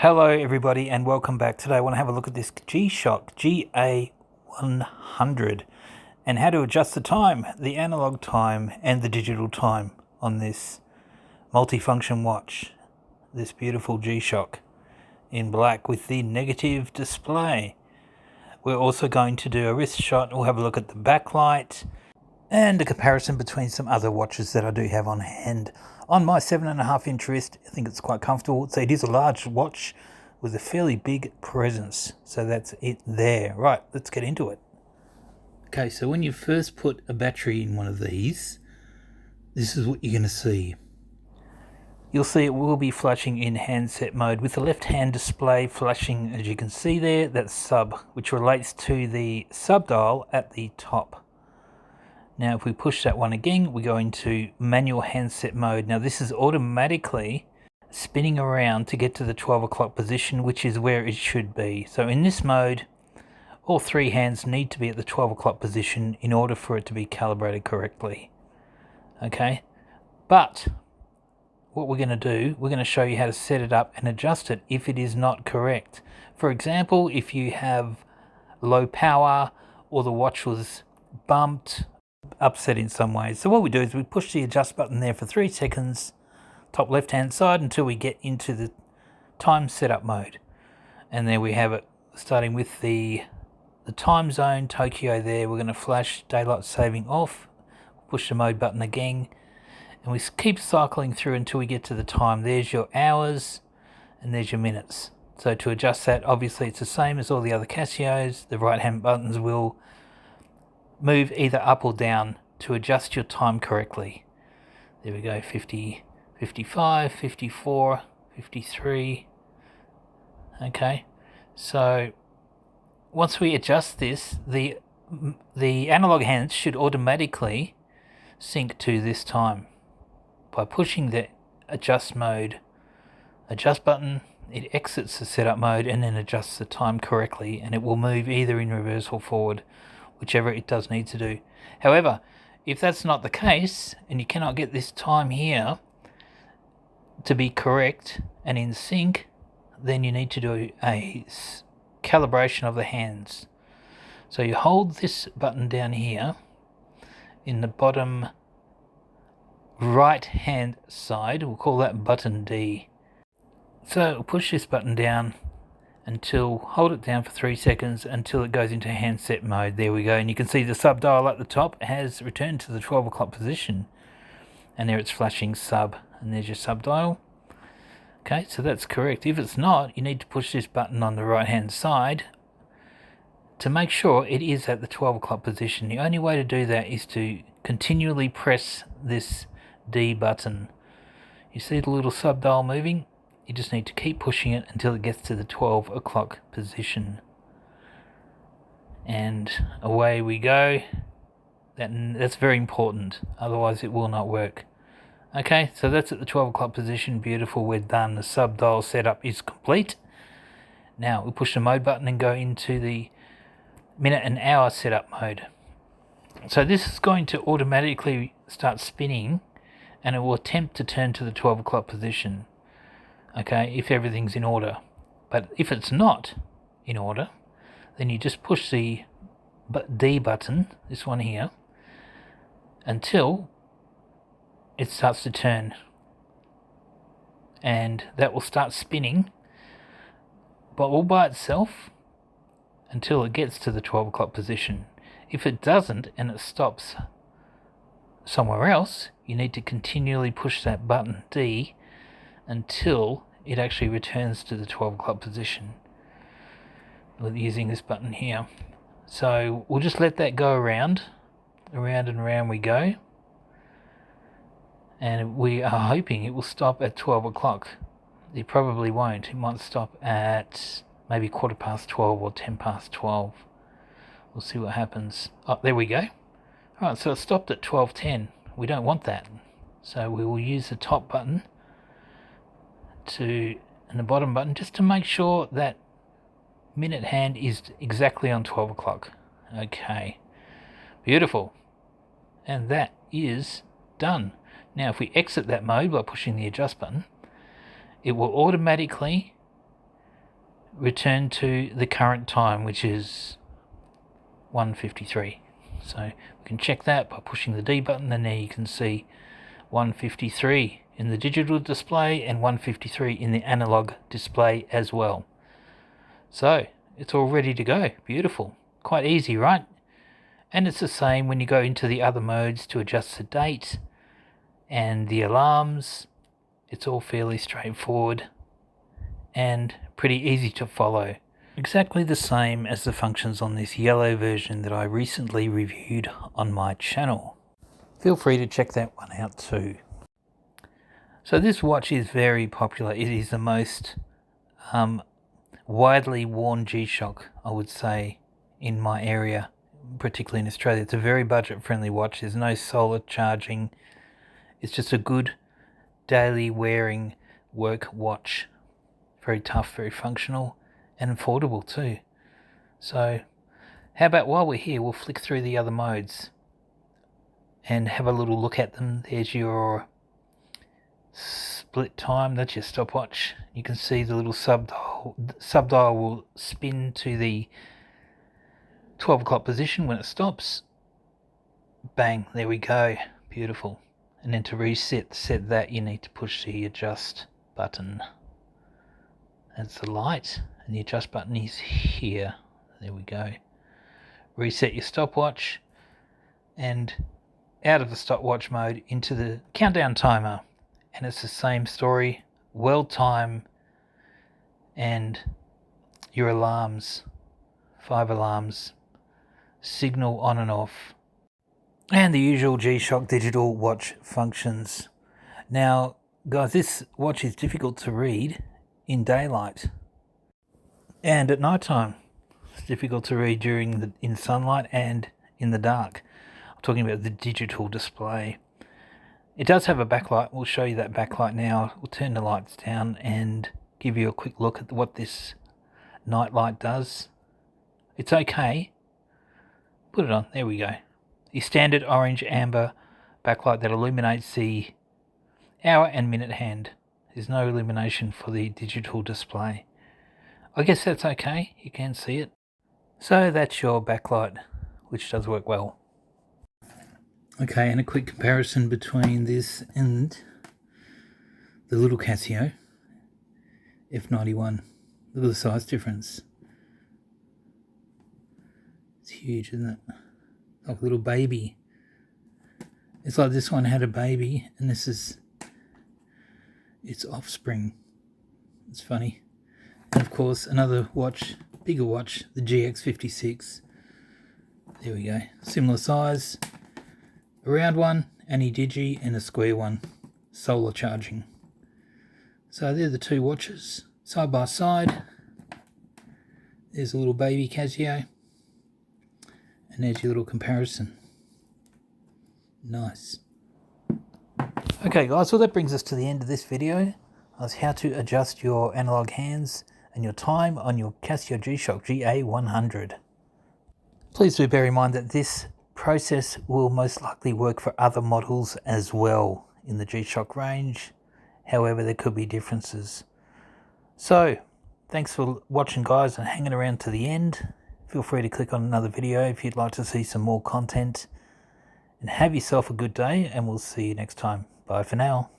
Hello everybody and welcome back. Today I want to have a look at this G-Shock GA-100 and how to adjust the time, the analog time and the digital time on this multifunction watch. This beautiful G-Shock in black with the negative display. We're also going to do a wrist shot. We'll have a look at the backlight and a comparison between some other watches that I do have on hand. On my 7.5-inch wrist, I think it's quite comfortable. So it is a large watch with a fairly big presence. So that's it there. Right, let's get into it. Okay, so when you first put a battery in one of these, this is what you're going to see. You'll see it will be flashing in handset mode with the left-hand display flashing, as you can see there, that's sub, which relates to the sub dial at the top. Now if we push that one again, we go into manual handset mode. Now this is automatically spinning around to get to the 12 o'clock position, which is where it should be. So in this mode, all three hands need to be at the 12 o'clock position in order for it to be calibrated correctly. Okay, but what we're going to do, we're going to show you how to set it up and adjust it if it is not correct. For example, if you have low power or the watch was bumped, upset in some ways. So what we do is we push the adjust button there for 3 seconds, top left hand side, until we get into the time setup mode. And there we have it, starting with the time zone, Tokyo there. We're going to flash daylight saving off, push the mode button again, and we keep cycling through until we get to the time. There's your hours and there's your minutes. So to adjust that, obviously it's the same as all the other Casios. The right hand buttons will move either up or down to adjust your time correctly. There we go, 50, 55, 54, 53. Okay, so once we adjust this, the analog hands should automatically sync to this time. By pushing the adjust button, it exits the setup mode and then adjusts the time correctly, and it will move either in reverse or forward, whichever it does need to do. However, if that's not the case and you cannot get this time here to be correct and in sync, then you need to do a calibration of the hands. So you hold this button down here in the bottom right hand side, we'll call that button D. So push this button down hold it down for 3 seconds until it goes into handset mode. There we go, and you can see the sub dial at the top has returned to the 12 o'clock position, and there it's flashing sub, and there's your sub dial. Okay, so that's correct. If it's not, you need to push this button on the right hand side to make sure it is at the 12 o'clock position. The only way to do that is to continually press this D button. You see the little sub dial moving? You just need to keep pushing it until it gets to the 12 o'clock position. And away we go. That's very important, otherwise it will not work. Okay, so that's at the 12 o'clock position. Beautiful, we're done. The sub dial setup is complete. Now we push the mode button and go into the minute and hour setup mode. So this is going to automatically start spinning, and it will attempt to turn to the 12 o'clock position. Okay, if everything's in order. But if it's not in order, then you just push the D button, this one here, until it starts to turn. And that will start spinning, but all by itself until it gets to the 12 o'clock position. If it doesn't and it stops somewhere else, you need to continually push that button D until it actually returns to the 12 o'clock position with using this button here. So we'll just let that go around and around we go, and we are hoping it will stop at 12 o'clock. It probably won't. It might stop at maybe 12:15 or 12:10. We'll see what happens. Oh, there we go. Alright, so it stopped at 12:10. We don't want that, so we will use the top button and the bottom button just to make sure that minute hand is exactly on 12 o'clock. Okay, beautiful, and that is done. Now if we exit that mode by pushing the adjust button, it will automatically return to the current time, which is 1:53. So we can check that by pushing the D button, and there you can see 1:53 in the digital display and 1:53 in the analog display as well. So it's all ready to go. Beautiful. Quite easy, right? And it's the same when you go into the other modes to adjust the date and the alarms. It's all fairly straightforward and pretty easy to follow. Exactly the same as the functions on this yellow version that I recently reviewed on my channel. Feel free to check that one out too. So this watch is very popular. It is the most widely worn G-Shock, I would say, in my area, particularly in Australia. It's a very budget-friendly watch. There's no solar charging. It's just a good daily wearing work watch. Very tough, very functional, and affordable too. So how about while we're here, we'll flick through the other modes and have a little look at them. There's your split time, that's your stopwatch. You can see the little subdial will spin to the 12 o'clock position when it stops. Bang, there we go. Beautiful. And then to set that, you need to push the adjust button. That's the light, and the adjust button is here. There we go. Reset your stopwatch, and out of the stopwatch mode into the countdown timer. And it's the same story. World time and your alarms. 5 alarms. Signal on and off. And the usual G-Shock digital watch functions. Now, guys, this watch is difficult to read in daylight and at night time. It's difficult to read in sunlight and in the dark. I'm talking about the digital display. It does have a backlight. We'll show you that backlight now. We'll turn the lights down and give you a quick look at what this night light does. It's okay. Put it on. There we go. The standard orange amber backlight that illuminates the hour and minute hand. There's no illumination for the digital display. I guess that's okay. You can see it. So that's your backlight, which does work well. Okay, and a quick comparison between this and the little Casio F91. Look at the size difference. It's huge, isn't it? Like a little baby. It's like this one had a baby, and this is its offspring. It's funny. And of course, another watch, bigger watch, the GX56. There we go. Similar size. A round one, anti-digi, and a square one, solar charging. So they're the two watches, side by side. There's a little baby Casio, and there's your little comparison. Nice. Okay guys, well that brings us to the end of this video. That's how to adjust your analog hands and your time on your Casio G-Shock GA-100. Please do bear in mind that this process will most likely work for other models as well in the G-Shock range. However, there could be differences. So, thanks for watching guys and hanging around to the end. Feel free to click on another video if you'd like to see some more content. And have yourself a good day, and we'll see you next time. Bye for now.